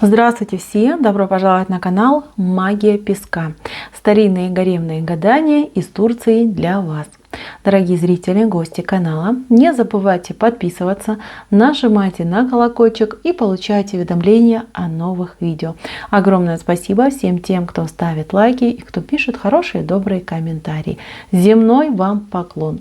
Здравствуйте все! Добро пожаловать на канал Магия Песка. Старинные гаремные гадания из Турции для вас. Дорогие зрители, гости канала, не забывайте подписываться, нажимайте на колокольчик и получайте уведомления о новых видео. Огромное спасибо всем тем, кто ставит лайки и кто пишет хорошие добрые комментарии. Земной вам поклон.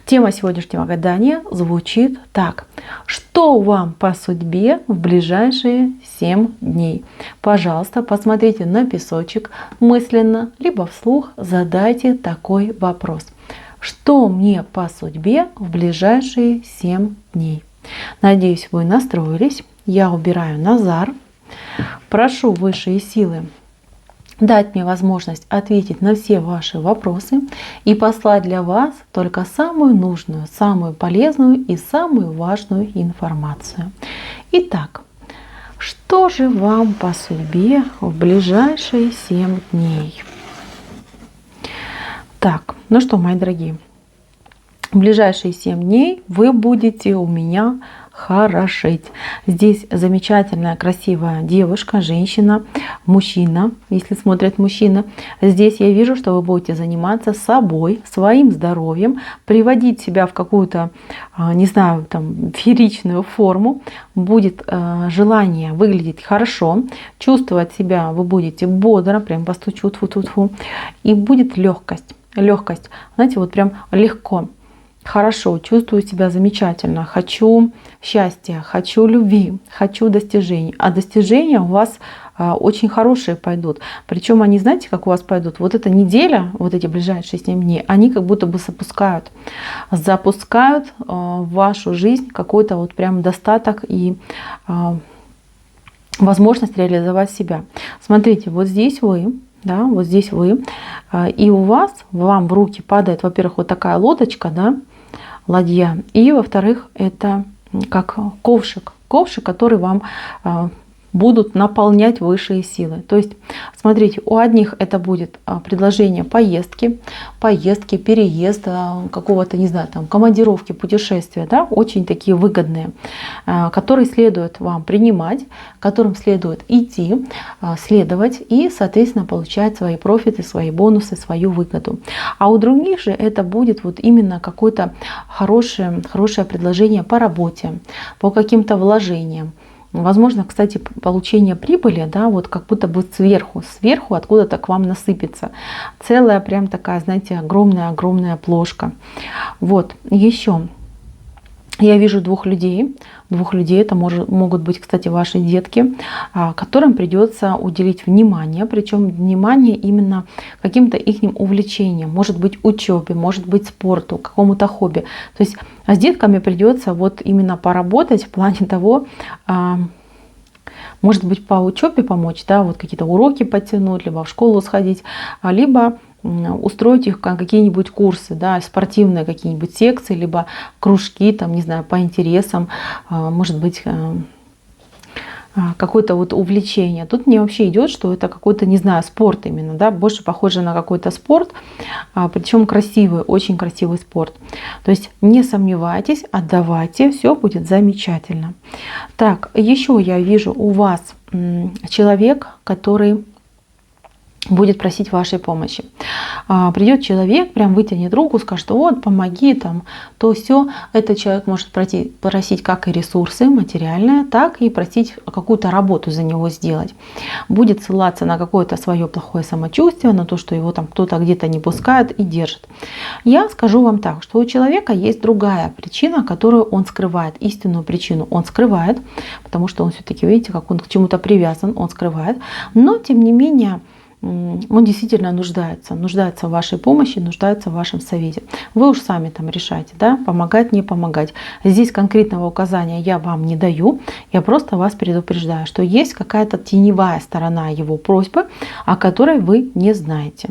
Тема сегодняшнего гадания звучит так. Что вам по судьбе в ближайшие 7 дней? Пожалуйста, посмотрите на песочек мысленно, либо вслух задайте такой вопрос. Что мне по судьбе в ближайшие 7 дней? Надеюсь, вы настроились. Я убираю Назар. Прошу высшие силы дать мне возможность ответить на все ваши вопросы и послать для вас только самую нужную, самую полезную и самую важную информацию. Итак, что же вам по судьбе в ближайшие 7 дней? Так, ну что, мои дорогие, в ближайшие 7 дней вы будете у меня хорошеть. Здесь замечательная, красивая девушка, женщина, мужчина, если смотрит мужчина. Здесь я вижу, что вы будете заниматься собой, своим здоровьем, приводить себя в какую-то, не знаю, там, фееричную форму. Будет желание выглядеть хорошо, чувствовать себя вы будете бодро, прям постучу, тьфу-тьфу-тьфу, и будет легкость. Легкость, знаете, вот прям легко. Хорошо, чувствую себя замечательно, хочу счастья, хочу любви, хочу достижений. А достижения у вас очень хорошие пойдут. Причем они, знаете, как у вас пойдут? Вот эта неделя, вот эти ближайшие 7 дней, они как будто бы запускают в вашу жизнь какой-то вот прям достаток и возможность реализовать себя. Смотрите, вот здесь вы. Да, вот здесь вы, и у вас, вам в руки падает, во-первых, вот такая лодочка, да, ладья, и, во-вторых, это как ковшик, который вам будут наполнять высшие силы. То есть, смотрите, у одних это будет предложение поездки, переезда, какого-то, не знаю, там, командировки, путешествия, да, очень такие выгодные, которые следует вам принимать, которым следует идти, следовать и, соответственно, получать свои профиты, свои бонусы, свою выгоду. А у других же это будет вот именно какое-то хорошее предложение по работе, по каким-то вложениям. Возможно, кстати, получение прибыли, да, вот как будто бы сверху откуда-то к вам насыпется. Целая прям такая, знаете, огромная плошка. Вот, еще я вижу двух людей, это могут быть, кстати, ваши детки, которым придется уделить внимание, причем внимание именно каким-то их увлечениям, может быть учебе, может быть спорту, какому-то хобби. То есть с детками придется вот именно поработать в плане того, может быть, по учебе помочь, да, вот какие-то уроки подтянуть, либо в школу сходить, либо устроить их какие-нибудь курсы, да, спортивные какие-нибудь секции, либо кружки, там, не знаю, по интересам, может быть, какое-то вот увлечение. Тут мне вообще идет, что это какой-то, не знаю, спорт именно, да, больше похоже на какой-то спорт, причем красивый, очень красивый спорт. То есть не сомневайтесь, отдавайте, все будет замечательно. Так, еще я вижу у вас человек, который будет просить вашей помощи. Придет человек, прям вытянет руку, скажет, вот, помоги, там, то все. Этот человек может просить как и ресурсы материальные, так и просить какую-то работу за него сделать. Будет ссылаться на какое-то свое плохое самочувствие, на то, что его там кто-то где-то не пускает и держит. Я скажу вам так, что у человека есть другая причина, которую он скрывает. Истинную причину он скрывает, потому что он все-таки, видите, как он к чему-то привязан, он скрывает. Но, тем не менее, он действительно нуждается в вашей помощи, нуждается в вашем совете. Вы уж сами там решайте, да, помогать, не помогать. Здесь конкретного указания я вам не даю, я просто вас предупреждаю, что есть какая-то теневая сторона его просьбы, о которой вы не знаете.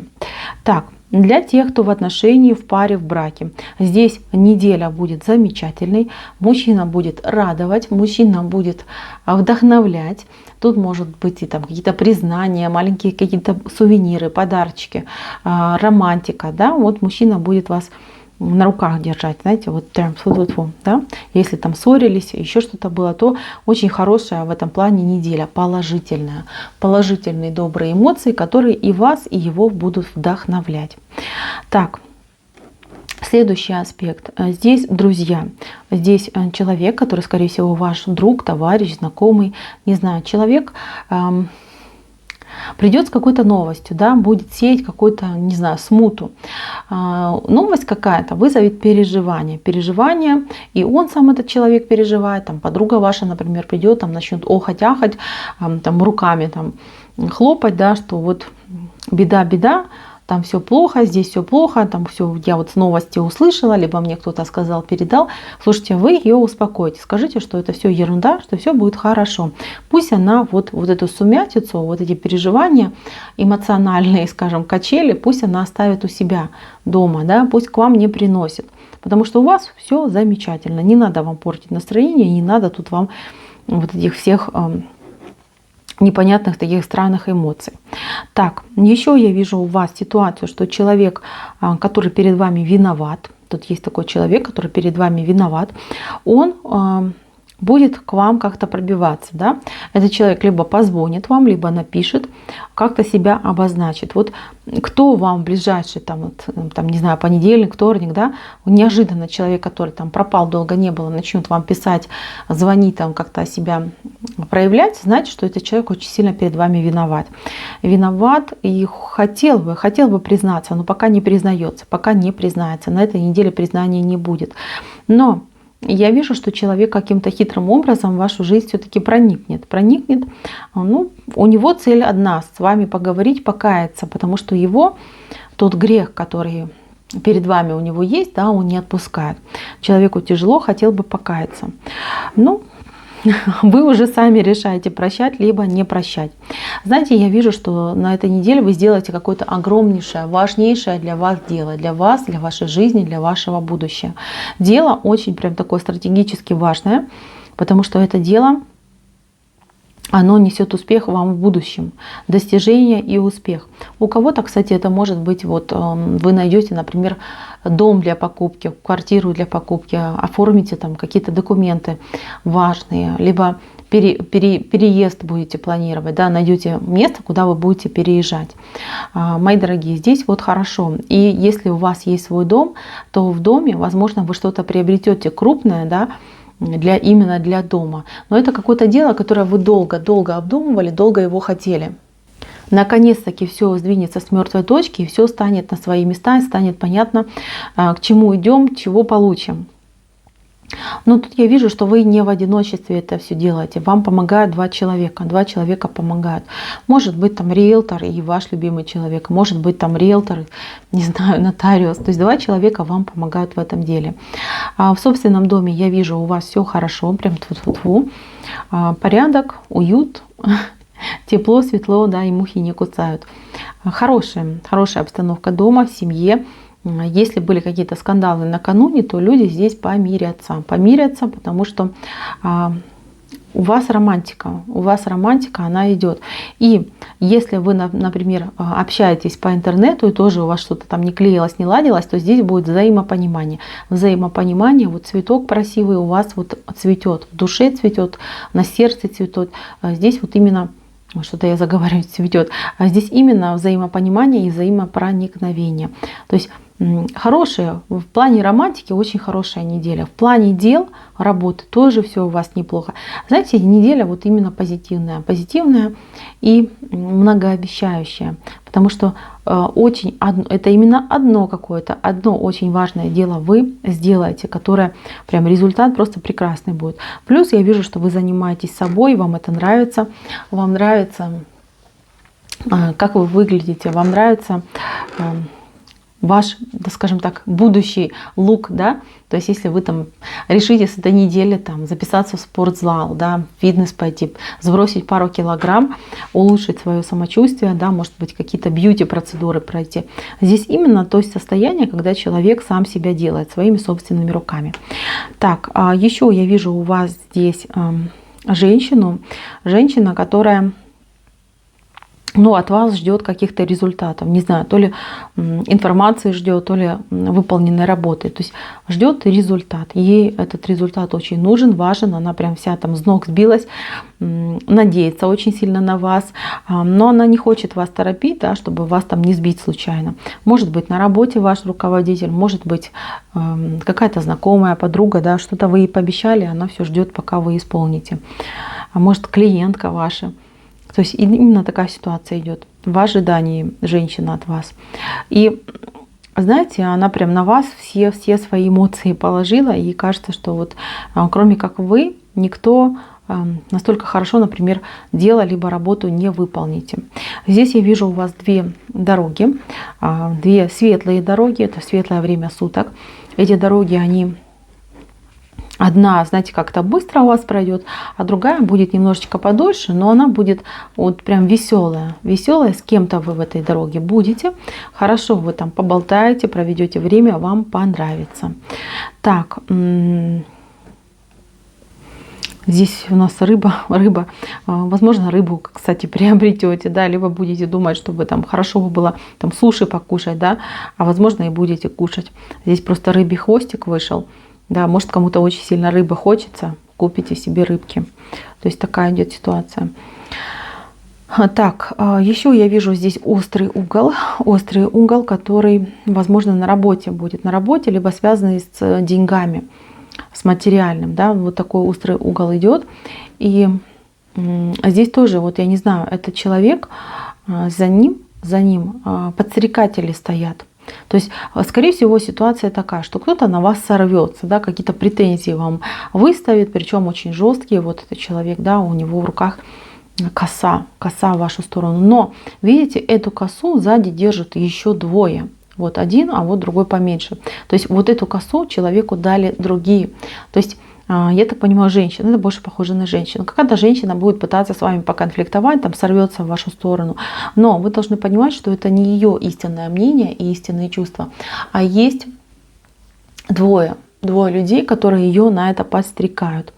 Так, для тех, кто в отношении, в паре, в браке, здесь неделя будет замечательной, мужчина будет радовать, мужчина будет вдохновлять. Тут может быть и там какие-то признания, маленькие какие-то сувениры, подарочки, романтика, да, вот мужчина будет вас на руках держать, знаете, вот прям фу-фу-фу, да. Если там ссорились, еще что-то было, то очень хорошая в этом плане неделя, положительная. Положительные, добрые эмоции, которые и вас, и его будут вдохновлять. Так, следующий аспект. Здесь друзья. Здесь человек, который, скорее всего, ваш друг, товарищ, знакомый, не знаю, человек придет с какой-то новостью, да, будет сеять какую-то, не знаю, смуту. Новость какая-то вызовет переживание, и он сам, этот человек, переживает, там подруга ваша, например, придет, там начнет охать, там руками там хлопать, да, что вот беда, там все плохо, здесь все плохо, там все, я вот с новости услышала, либо мне кто-то сказал, передал. Слушайте, вы ее успокойте, скажите, что это все ерунда, что все будет хорошо. Пусть она вот эту сумятицу, вот эти переживания, эмоциональные, скажем, качели, пусть она оставит у себя дома, да, пусть к вам не приносит. Потому что у вас все замечательно, не надо вам портить настроение, не надо тут вам вот этих всех непонятных таких странных эмоций. Так, еще я вижу у вас ситуацию, что человек, который перед вами виноват, тут есть такой человек, который перед вами виноват, он будет к вам как-то пробиваться, да? Этот человек либо позвонит вам, либо напишет, как-то себя обозначит. Вот кто вам в ближайший, там, не знаю, понедельник, вторник, да, неожиданно человек, который там пропал, долго не было, начнет вам писать, звонить, там, как-то себя проявлять, знаете, что этот человек очень сильно перед вами виноват. Виноват и хотел бы признаться, но пока не признается, пока не признается. На этой неделе признания не будет. Но я вижу, что человек каким-то хитрым образом в вашу жизнь все-таки проникнет. Ну, у него цель одна — с вами поговорить, покаяться, потому что его тот грех, который перед вами у него есть, да, он не отпускает. Человеку тяжело, хотел бы покаяться. Ну, вы уже сами решаете, прощать либо не прощать. Знаете, я вижу, что на этой неделе вы сделаете какое-то огромнейшее, важнейшее для вас дело, для вас, для вашей жизни, для вашего будущего. Дело очень прям такое стратегически важное, потому что это дело, оно несет успех вам в будущем, достижение и успех. У кого-то, кстати, это может быть, вот вы найдете, например, дом для покупки, квартиру для покупки, оформите там какие-то документы важные, либо переезд будете планировать, да, найдете место, куда вы будете переезжать. Мои дорогие, здесь вот хорошо. И если у вас есть свой дом, то в доме, возможно, вы что-то приобретете крупное, да, именно для дома. Но это какое-то дело, которое вы долго обдумывали, долго его хотели. Наконец-таки все сдвинется с мертвой точки, и все станет на свои места, и станет понятно, к чему идем, чего получим. Но тут я вижу, что вы не в одиночестве это все делаете. Вам помогают два человека. Два человека помогают. Может быть там риэлтор и ваш любимый человек. Может быть там риэлтор, не знаю, нотариус. То есть два человека вам помогают в этом деле. А в собственном доме я вижу, у вас все хорошо. Прям тьфу-тьфу-тьфу. Порядок, уют, тепло, светло, да, и мухи не кусают. Хорошая обстановка дома, в семье. Если были какие-то скандалы накануне, то люди здесь помирятся, потому что у вас романтика, она идет. И если вы, например, общаетесь по интернету, и тоже у вас что-то там не клеилось, не ладилось, то здесь будет взаимопонимание. Вот цветок красивый у вас вот цветет, в душе цветет, на сердце цветет. Здесь вот именно, что-то я заговариваюсь, цветет. А здесь именно взаимопонимание и взаимопроникновение. То есть хорошая, в плане романтики очень хорошая неделя. В плане дел, работы тоже все у вас неплохо. Знаете, неделя вот именно позитивная и многообещающая. Потому что это именно одно очень важное дело вы сделаете, которое прям результат просто прекрасный будет. Плюс я вижу, что вы занимаетесь собой, вам это нравится. Вам нравится, как вы выглядите, вам нравится ваш, да, скажем так, будущий лук, да, то есть если вы там решите с этой недели там записаться в спортзал, да, в фитнес пойти, сбросить пару килограмм, улучшить свое самочувствие, да, может быть, какие-то бьюти-процедуры пройти. Здесь именно то есть состояние, когда человек сам себя делает своими собственными руками. Так, еще я вижу у вас здесь женщина, которая но от вас ждет каких-то результатов. Не знаю, то ли информации ждет, то ли выполненной работы. То есть ждет результат. Ей этот результат очень нужен, важен. Она прям вся там с ног сбилась, надеется очень сильно на вас. Но она не хочет вас торопить, да, чтобы вас там не сбить случайно. Может быть, на работе ваш руководитель, может быть, какая-то знакомая, подруга, да, что-то вы ей пообещали, она все ждет, пока вы исполните. А может, клиентка ваша. То есть именно такая ситуация идет в ожидании женщина от вас. И знаете, она прям на вас все свои эмоции положила, и кажется, что вот кроме как вы, никто настолько хорошо, например, дело либо работу не выполните. Здесь я вижу у вас две дороги, две светлые дороги, это светлое время суток. Эти дороги, они... Одна, знаете, как-то быстро у вас пройдет, а другая будет немножечко подольше, но она будет вот прям веселая. Веселая, с кем-то вы в этой дороге будете. Хорошо, вы там поболтаете, проведете время, вам понравится. Так, здесь у нас рыба. Возможно, рыбу, кстати, приобретете, да, либо будете думать, чтобы там хорошо бы было там суши покушать, да, а возможно и будете кушать. Здесь просто рыбий хвостик вышел. Да, может, кому-то очень сильно рыбы хочется, купите себе рыбки. То есть такая идет ситуация. Так, еще я вижу здесь острый угол, который, возможно, на работе будет. На работе, либо связанный с деньгами, с материальным. Да, вот такой острый угол идет. И здесь тоже, вот я не знаю, этот человек, за ним подстрекатели стоят. То есть, скорее всего, ситуация такая, что кто-то на вас сорвется, да, какие-то претензии вам выставит, причем очень жесткие. Вот этот человек, да, у него в руках коса в вашу сторону. Но, видите, эту косу сзади держат еще двое. Вот один, а вот другой поменьше. То есть, вот эту косу человеку дали другие. То есть, я так понимаю, женщина, это больше похоже на женщину. Когда женщина будет пытаться с вами поконфликтовать, там сорвется в вашу сторону. Но вы должны понимать, что это не ее истинное мнение и истинные чувства, а есть двое людей, которые ее на это подстрекают.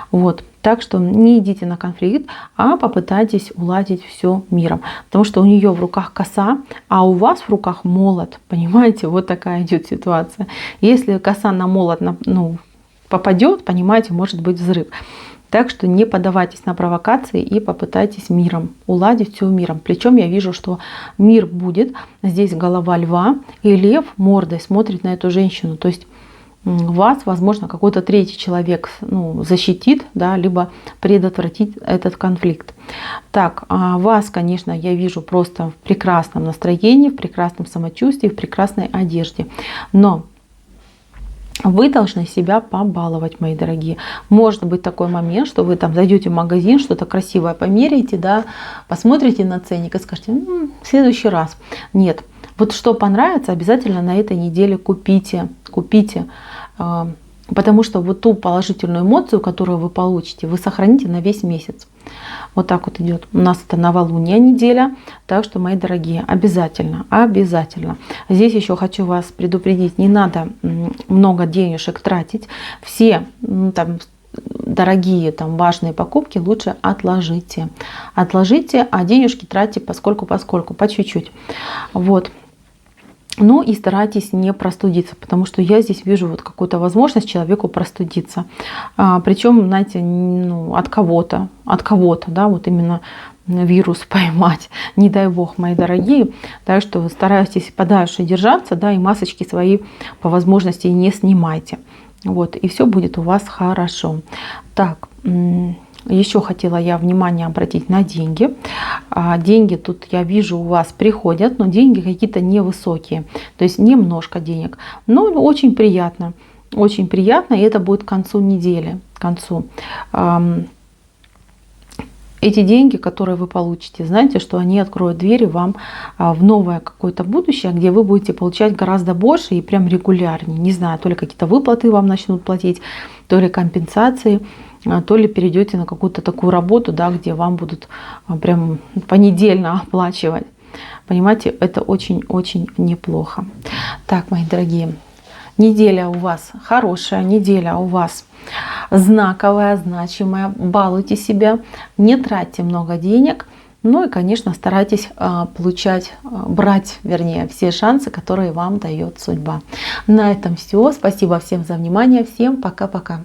Вот. Так что не идите на конфликт, а попытайтесь уладить все миром. Потому что у нее в руках коса, а у вас в руках молот. Понимаете, вот такая идет ситуация. Если коса на молот, попадет, понимаете, может быть взрыв. Так что не поддавайтесь на провокации и попытайтесь миром уладить все миром. Причем я вижу, что мир будет. Здесь голова льва, и лев мордой смотрит на эту женщину. То есть вас, возможно, какой-то третий человек защитит, да, либо предотвратит этот конфликт. Так, вас, конечно, я вижу просто в прекрасном настроении, в прекрасном самочувствии, в прекрасной одежде. Но вы должны себя побаловать, мои дорогие. Может быть такой момент, что вы там зайдете в магазин, что-то красивое померяете, да, посмотрите на ценник и скажете: в следующий раз. Нет. Вот что понравится, обязательно на этой неделе купите. Потому что вот ту положительную эмоцию, которую вы получите, вы сохраните на весь месяц. Вот так вот идет. У нас это новолуние неделя. Так что, мои дорогие, обязательно. Здесь еще хочу вас предупредить, не надо много денежек тратить. Все там дорогие, там важные покупки лучше отложите. А денежки тратьте поскольку, по чуть-чуть. Вот. Ну и старайтесь не простудиться, потому что я здесь вижу вот какую-то возможность человеку простудиться. Причем, знаете, от кого-то, да, вот именно вирус поймать. Не дай бог, мои дорогие. Так что старайтесь подальше держаться, да, и масочки свои по возможности не снимайте. Вот, и все будет у вас хорошо. Так, еще хотела я внимание обратить на деньги. Деньги тут, я вижу, у вас приходят, но деньги какие-то невысокие. То есть немножко денег. Но очень приятно. Очень приятно, и это будет к концу недели. К концу. Эти деньги, которые вы получите, знаете, что они откроют двери вам в новое какое-то будущее, где вы будете получать гораздо больше и прям регулярнее. Не знаю, то ли какие-то выплаты вам начнут платить, то ли компенсации, то ли перейдете на какую-то такую работу, да, где вам будут прям понедельно оплачивать. Понимаете, это очень-очень неплохо. Так, мои дорогие, неделя у вас хорошая, неделя у вас знаковая, значимая. Балуйте себя, не тратьте много денег, Ну и, конечно, старайтесь брать, вернее, все шансы, которые вам дает судьба. На этом все. Спасибо всем за внимание. Всем пока-пока.